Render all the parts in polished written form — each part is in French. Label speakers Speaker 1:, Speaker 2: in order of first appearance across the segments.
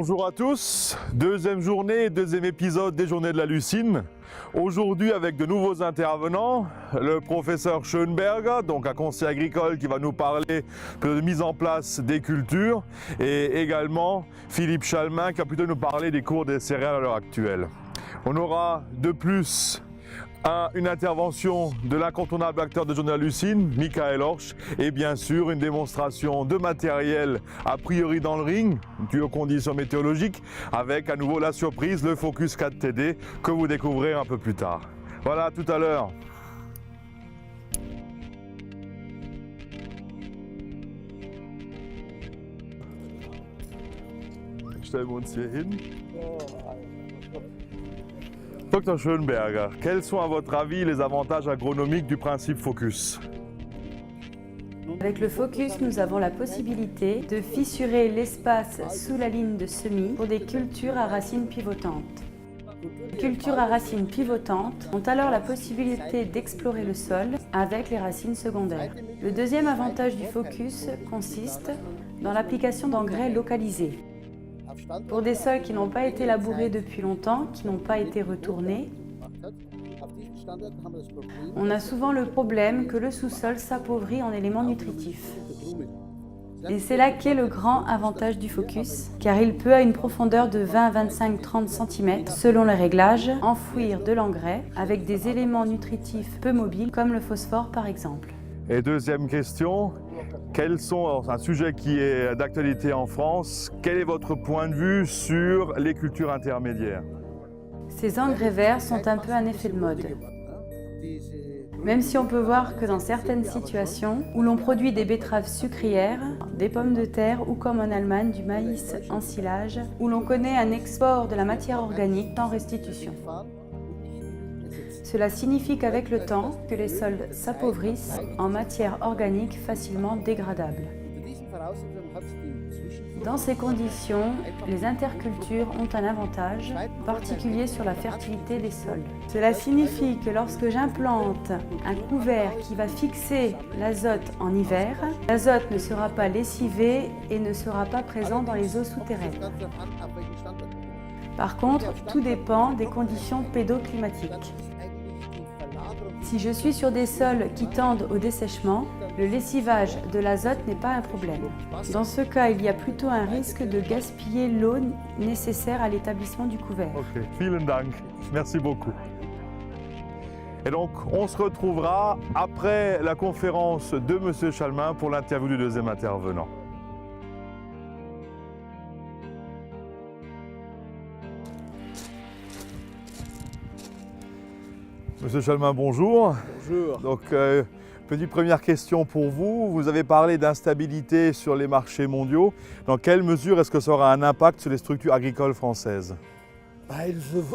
Speaker 1: Bonjour à tous, deuxième journée, deuxième épisode des Journées de la Lucine. Aujourd'hui avec de nouveaux intervenants, le professeur Schoenberger, donc un conseiller agricole qui va nous parler de mise en place des cultures, et également Philippe Chalmin qui va plutôt nous parler des cours des céréales à l'heure actuelle. On aura de plus une intervention de l'incontournable acteur de Journées de la Lucine, Michael Horsch, et bien sûr une démonstration de matériel a priori dans le ring, dû aux conditions météorologiques, avec à nouveau la surprise, le Focus 4TD, que vous découvrirez un peu plus tard. Voilà, à tout à l'heure. Stellen wir uns hier hin. Dr Schoenberger, quels sont à votre avis les avantages agronomiques du principe Focus?
Speaker 2: Avec le Focus, nous avons la possibilité de fissurer l'espace sous la ligne de semis pour des cultures à racines pivotantes. Les cultures à racines pivotantes ont alors la possibilité d'explorer le sol avec les racines secondaires. Le deuxième avantage du Focus consiste dans l'application d'engrais localisés. Pour des sols qui n'ont pas été labourés depuis longtemps, qui n'ont pas été retournés, on a souvent le problème que le sous-sol s'appauvrit en éléments nutritifs. Et c'est là qu'est le grand avantage du Focus, car il peut à une profondeur de 20, 25, 30 cm, selon les réglages, enfouir de l'engrais avec des éléments nutritifs peu mobiles, comme le phosphore par exemple.
Speaker 1: Et deuxième question, c'est un sujet qui est d'actualité en France, quel est votre point de vue sur les cultures intermédiaires?
Speaker 2: Ces engrais verts sont un peu un effet de mode. Même si on peut voir que dans certaines situations où l'on produit des betteraves sucrières, des pommes de terre ou comme en Allemagne du maïs en silage, où l'on connaît un export de la matière organique sans restitution. Cela signifie qu'avec le temps, que les sols s'appauvrissent en matière organique facilement dégradable. Dans ces conditions, les intercultures ont un avantage particulier sur la fertilité des sols. Cela signifie que lorsque j'implante un couvert qui va fixer l'azote en hiver, l'azote ne sera pas lessivé et ne sera pas présent dans les eaux souterraines. Par contre, tout dépend des conditions pédoclimatiques. Si je suis sur des sols qui tendent au dessèchement, le lessivage de l'azote n'est pas un problème. Dans ce cas, il y a plutôt un risque de gaspiller l'eau nécessaire à l'établissement du couvert.
Speaker 1: Ok, vielen Dank, merci beaucoup. Et donc, on se retrouvera après la conférence de M. Chalmin pour l'interview du deuxième intervenant. Monsieur Chalmin, bonjour.
Speaker 3: Bonjour.
Speaker 1: Donc, petite première question pour vous. Vous avez parlé d'instabilité sur les marchés mondiaux. Dans quelle mesure est-ce que ça aura un impact sur les structures agricoles françaises?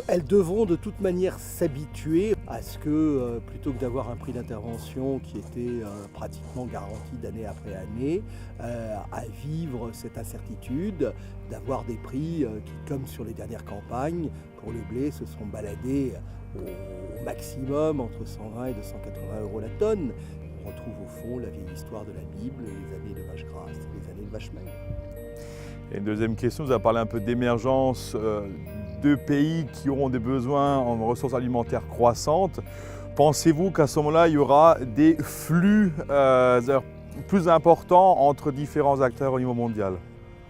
Speaker 3: Elles devront de toute manière s'habituer à ce que, plutôt que d'avoir un prix d'intervention qui était pratiquement garanti d'année après année, à vivre cette incertitude, d'avoir des prix qui, comme sur les dernières campagnes, pour le blé, se sont baladés au maximum entre 120 et 280 € la tonne. On retrouve au fond la vieille histoire de la Bible, les années de vaches grasses, les années de vaches maigres.
Speaker 1: Et une deuxième question, vous avez parlé un peu d'émergence de pays qui auront des besoins en ressources alimentaires croissantes. Pensez-vous qu'à ce moment-là, il y aura des flux plus importants entre différents acteurs au niveau mondial?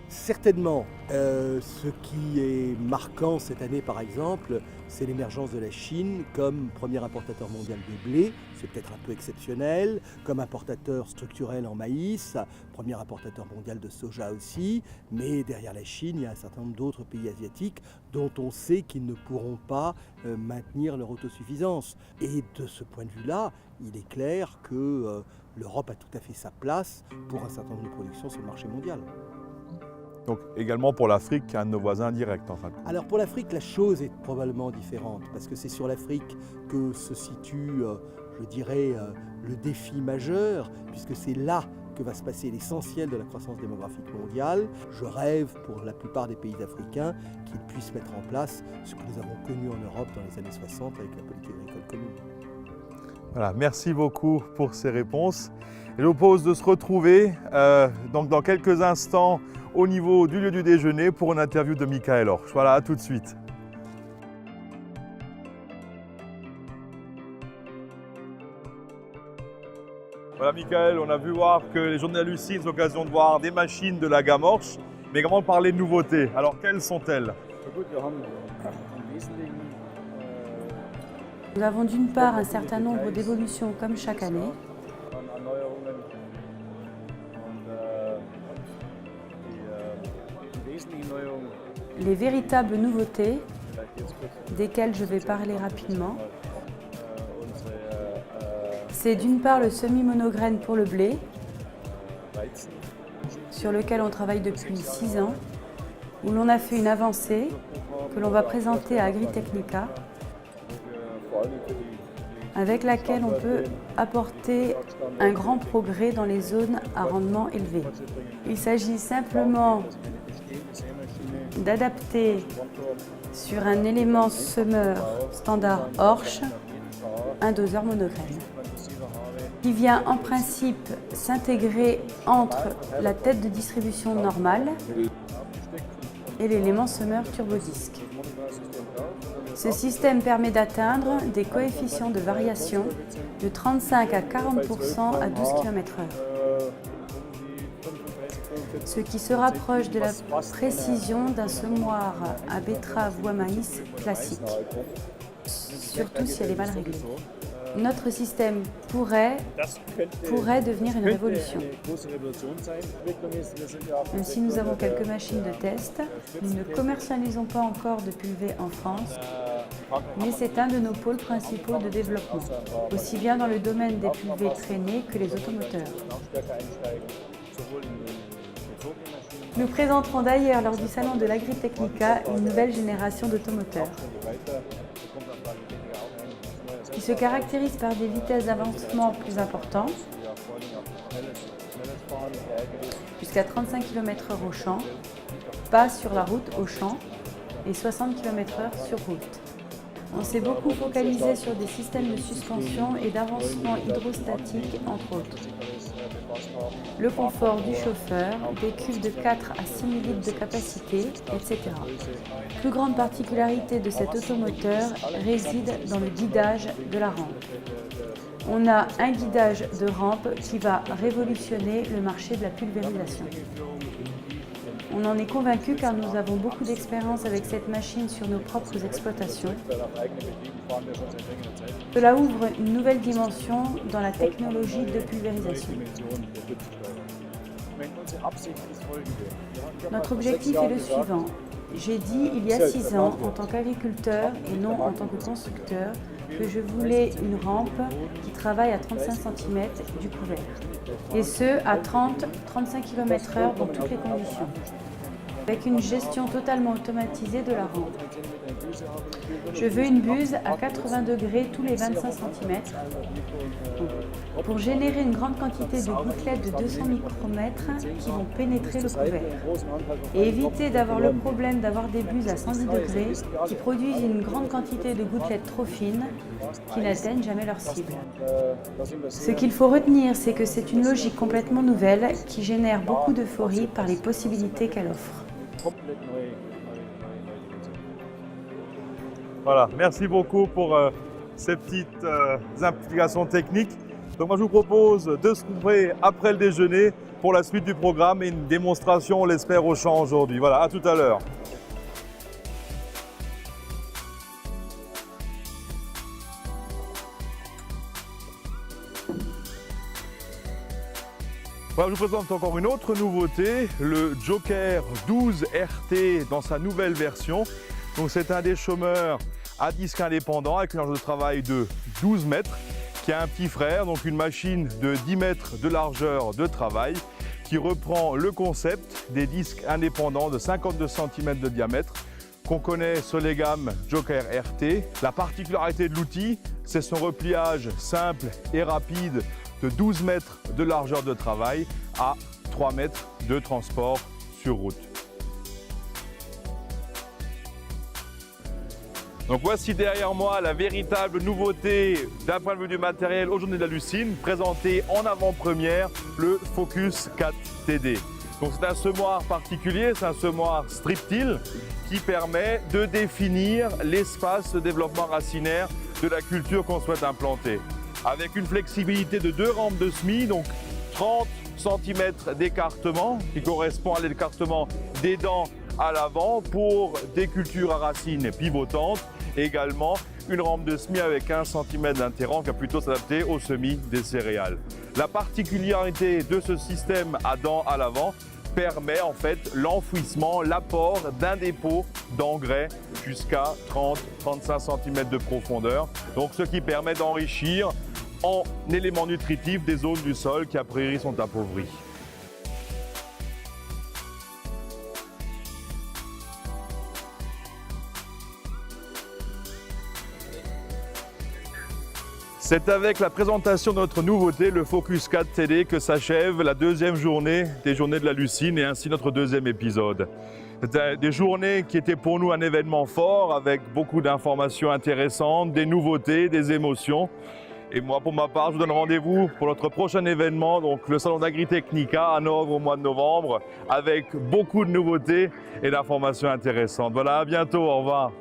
Speaker 3: Certainement. Ce qui est marquant cette année, par exemple, c'est l'émergence de la Chine comme premier importateur mondial de blé. C'est peut-être un peu exceptionnel, comme importateur structurel en maïs, premier importateur mondial de soja aussi. Mais derrière la Chine, il y a un certain nombre d'autres pays asiatiques dont on sait qu'ils ne pourront pas maintenir leur autosuffisance. Et de ce point de vue-là, il est clair que l'Europe a tout à fait sa place pour un certain nombre de productions sur le marché mondial.
Speaker 1: Donc également pour l'Afrique, qui est un de nos voisins directs en fin de compte.
Speaker 3: Alors pour l'Afrique, la chose est probablement différente parce que c'est sur l'Afrique que se situe, je dirais, le défi majeur, puisque c'est là que va se passer l'essentiel de la croissance démographique mondiale. Je rêve pour la plupart des pays africains qu'ils puissent mettre en place ce que nous avons connu en Europe dans les années 60 avec la politique agricole commune.
Speaker 1: Voilà, merci beaucoup pour ces réponses. Et je vous propose de se retrouver donc dans quelques instants au niveau du lieu du déjeuner pour une interview de Michael Horsch. Voilà, à tout de suite. Voilà Michael, on a vu voir que les journées hallucinent, c'est l'occasion de voir des machines de la gamme Horsch, mais également de parler de nouveautés. Alors quelles sont-elles?
Speaker 2: Nous avons d'une part un certain nombre d'évolutions comme chaque année. Les véritables nouveautés, desquelles je vais parler rapidement, c'est d'une part le semi-monograine pour le blé, sur lequel on travaille depuis 6 ans, où l'on a fait une avancée que l'on va présenter à Agritechnica, avec laquelle on peut apporter un grand progrès dans les zones à rendement élevé. Il s'agit simplement d'adapter sur un élément semeur standard Horsch un doseur monograine qui vient en principe s'intégrer entre la tête de distribution normale et l'élément semeur turbodisque. Ce système permet d'atteindre des coefficients de variation de 35 à 40% à 12 km/h, ce qui se rapproche de la précision d'un semoir à betterave ou à maïs classique, surtout si elle est mal réglée. Notre système pourrait devenir une révolution. Même si nous avons quelques machines de test, nous ne commercialisons pas encore de pulvées en France, mais c'est un de nos pôles principaux de développement, aussi bien dans le domaine des pulvées traînées que les automoteurs. Nous présenterons d'ailleurs lors du salon de l'Agritechnica une nouvelle génération d'automoteurs qui se caractérise par des vitesses d'avancement plus importantes, jusqu'à 35 km/h au champ, pas sur la route au champ, et 60 km/h sur route. On s'est beaucoup focalisé sur des systèmes de suspension et d'avancement hydrostatique, entre autres. Le confort du chauffeur, des cuves de 4 à 6 000 litres de capacité, etc. Plus grande particularité de cet automoteur réside dans le guidage de la rampe. On a un guidage de rampe qui va révolutionner le marché de la pulvérisation. On en est convaincu car nous avons beaucoup d'expérience avec cette machine sur nos propres exploitations. Cela ouvre une nouvelle dimension dans la technologie de pulvérisation. Notre objectif est le suivant. J'ai dit il y a 6 ans, en tant qu'agriculteur et non en tant que constructeur, que je voulais une rampe qui travaille à 35 cm du couvert. Et ce, à 30-35 km/h dans toutes les conditions, avec une gestion totalement automatisée de la rampe. Je veux une buse à 80 degrés tous les 25 cm pour générer une grande quantité de gouttelettes de 200 micromètres qui vont pénétrer le couvert et éviter d'avoir le problème d'avoir des buses à 110 degrés qui produisent une grande quantité de gouttelettes trop fines qui n'atteignent jamais leur cible. Ce qu'il faut retenir, c'est que c'est une logique complètement nouvelle qui génère beaucoup d'euphorie par les possibilités qu'elle offre.
Speaker 1: Voilà, merci beaucoup pour ces petites implications techniques. Donc moi je vous propose de se retrouver après le déjeuner pour la suite du programme et une démonstration, on l'espère, au champ aujourd'hui. Voilà, à tout à l'heure. Voilà, je vous présente encore une autre nouveauté, le Joker 12 RT dans sa nouvelle version. Donc c'est un déchaumeur à disque indépendant avec une largeur de travail de 12 mètres qui a un petit frère, donc une machine de 10 mètres de largeur de travail qui reprend le concept des disques indépendants de 52 cm de diamètre qu'on connaît sur les gammes Joker RT. La particularité de l'outil, c'est son repliage simple et rapide de 12 mètres de largeur de travail à 3 mètres de transport sur route. Donc voici derrière moi la véritable nouveauté d'un point de vue du matériel aux Journées de la Lucine, présentée en avant-première, le Focus 4 TD. Donc c'est un semoir particulier, c'est un semoir striptile qui permet de définir l'espace de développement racinaire de la culture qu'on souhaite implanter. Avec une flexibilité de 2 rampes de semis, donc 30 cm d'écartement qui correspond à l'écartement des dents à l'avant pour des cultures à racines pivotantes. Et également une rampe de semis avec 15 cm d'interrant qui va plutôt s'adapter au semis des céréales. La particularité de ce système à dents à l'avant permet en fait l'enfouissement, l'apport d'un dépôt d'engrais jusqu'à 30-35 cm de profondeur. Donc ce qui permet d'enrichir en éléments nutritifs des zones du sol qui a priori sont appauvries. C'est avec la présentation de notre nouveauté, le Focus 4 TD, que s'achève la deuxième journée des Journées de la Lucine et ainsi notre deuxième épisode. C'était des journées qui étaient pour nous un événement fort avec beaucoup d'informations intéressantes, des nouveautés, des émotions. Et moi, pour ma part, je vous donne rendez-vous pour notre prochain événement, donc le Salon d'Agritechnica à Hanovre au mois de novembre, avec beaucoup de nouveautés et d'informations intéressantes. Voilà, à bientôt, au revoir.